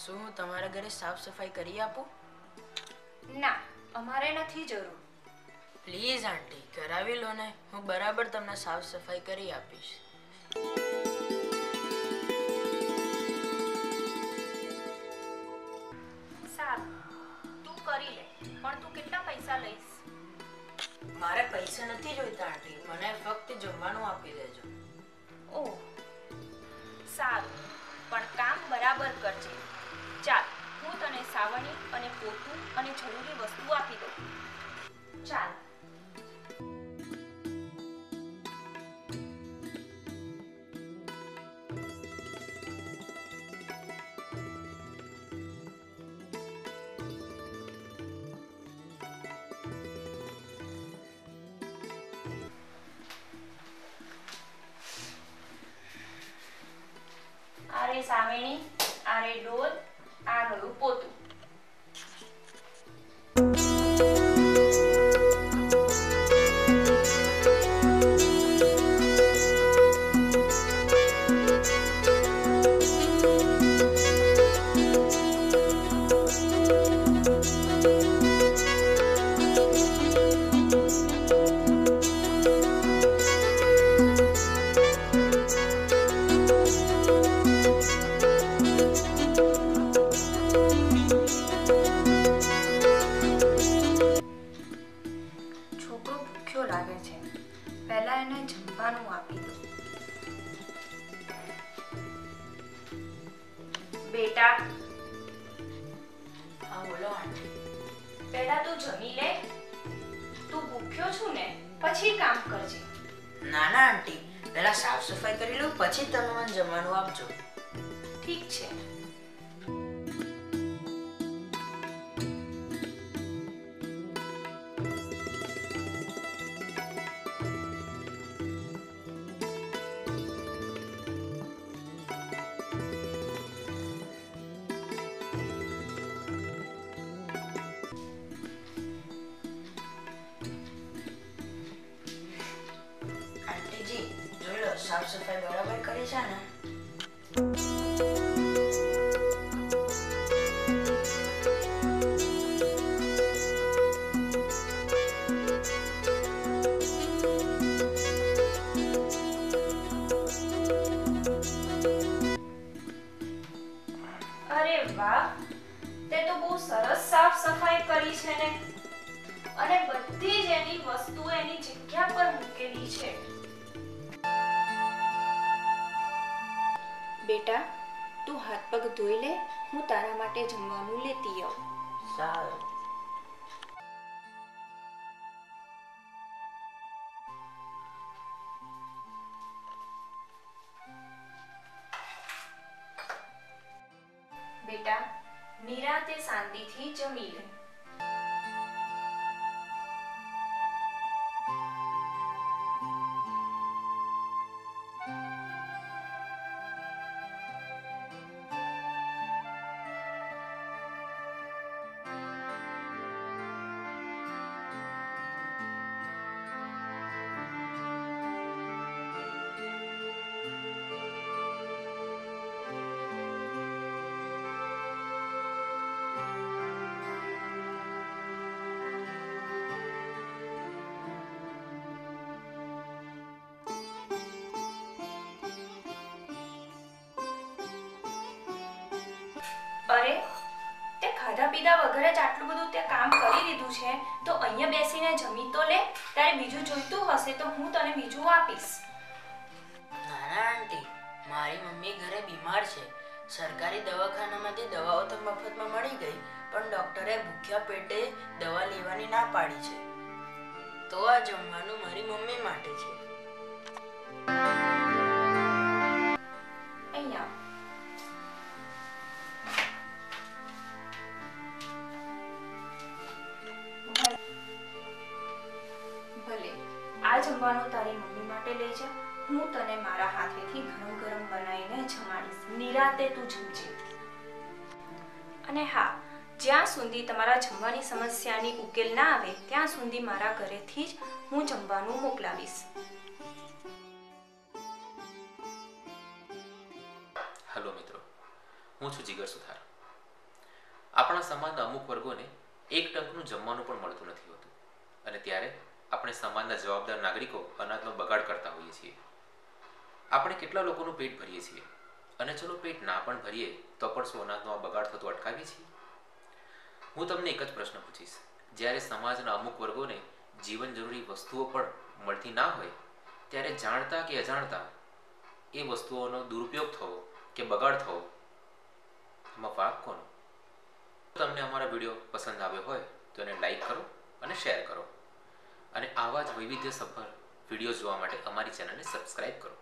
શું હું તમારા ઘરે સાફ સફાઈ કરી આપું? ના, અમારે નથી જરૂર. પ્લીઝ આંટી, કરાવી લો ને. હું બરાબર તમને સાફ સફાઈ કરી આપીશ. સારું, તું કરી લે, પણ તું કેટલા પૈસા લઈશ? મારે પૈસા નથી જોઈતા આંટી, મને ફક્ત જમવાનું આપી દેજો. ઓહ, સારું, પણ કામ બરાબર કરજે. ચાલ, હું તને સાવરણી અને પોતું અને જરૂરી વસ્તુ આપી દઉં. ચાલ. આરે સાવરણી, આરે ડોલ, આ ગયું પોતું. છોકરો ભૂખ્યો લાગે છે, પહેલા એને જમવાનું આપી દો. બેટા, હા બોલો આંટી. પહેલા તું જમી લે. તું ભૂખ્યો છું ને, પછી કામ કરજે. ના ના આંટી, પહેલા સાફ સફાઈ કરી લઉં, પછી તમે મને જમવાનું આપજો. ઠીક છે. આંટીજી, જોઈ લો સાફ સફાઈ બરાબર કરી છે ને? અરે વાહ, તે તો બહુ સરસ સાફ સફાઈ કરી છે ને. અને બધી જ એની વસ્તુ એની જગ્યા પર મૂકેલી છે. બેટા, તું હાથ પગ ધોઈ લે, હું તારા માટે જમવાનું લેતી આવું. સારું. બેટા, નિરાંતે શાંતિથી જમી લે. અરે, તે ખાધા પીધા વગર જ આટલું બધું તે કામ કરી દીધું છે, તો અહીંયા બેસીને જમી તો લે. તારે બીજું જોઈતું હશે તો હું તને બીજું આપીશ. ના ના આંટી, મારી મમ્મી ઘરે બીમાર છે. સરકારી દવાખાનામાંથી દવાઓ તો મફતમાં મળી ગઈ, પણ ડોક્ટરે ભૂખ્યા પેટે દવા લેવાની ના પાડી છે. તો આ જમવાનું મારી મમ્મી માટે છે. અહીંયા ભલે, આ જમવાનું તારી મમ્મી માટે લઈ જા. હું તને મારા હાથેથી ગરમ ગરમ બનાવીને જમાડીશ. નિરાતે તું જમજે. અને હા, જ્યાં સુધી તમારા જમવાની સમસ્યાની ઉકેલ ના આવે ત્યાં સુધી મારા ઘરેથી જ હું જમવાનું મોકલાવીશ. હેલો મિત્રો, હું છું જીગર સુથાર. આપણા સમાજના અમુક વર્ગોને એક ટંકનું જમવાનું પણ મળતું નથી હોતું, અને ત્યારે આપણે સમાજના જવાબદાર નાગરિકો અનાજનો બગાડ કરતા હોઈએ છીએ. આપણે કેટલા લોકોનું પેટ ભરીએ છીએ, અને ચલો પેટ ના પણ ભરીએ તો પણ શું અનાજનો આ બગાડ થતો અટકાવીએ છીએ? હું તમને એક જ પ્રશ્ન પૂછીશ. જ્યારે સમાજના અમુક વર્ગોને જીવન જરૂરી વસ્તુઓ પણ મળતી ના હોય, ત્યારે જાણતા કે અજાણતા એ વસ્તુઓનો દુરુપયોગ થવો કે બગાડ થવો, એમાં વાંક કોનો? તમને અમારા વિડીયો પસંદ આવ્યો હોય તો એને લાઈક કરો અને શેર કરો, અને આવા જ વૈવિધ્યસભર વિડીયો જોવા માટે અમારી ચેનલને સબસ્ક્રાઈબ કરો.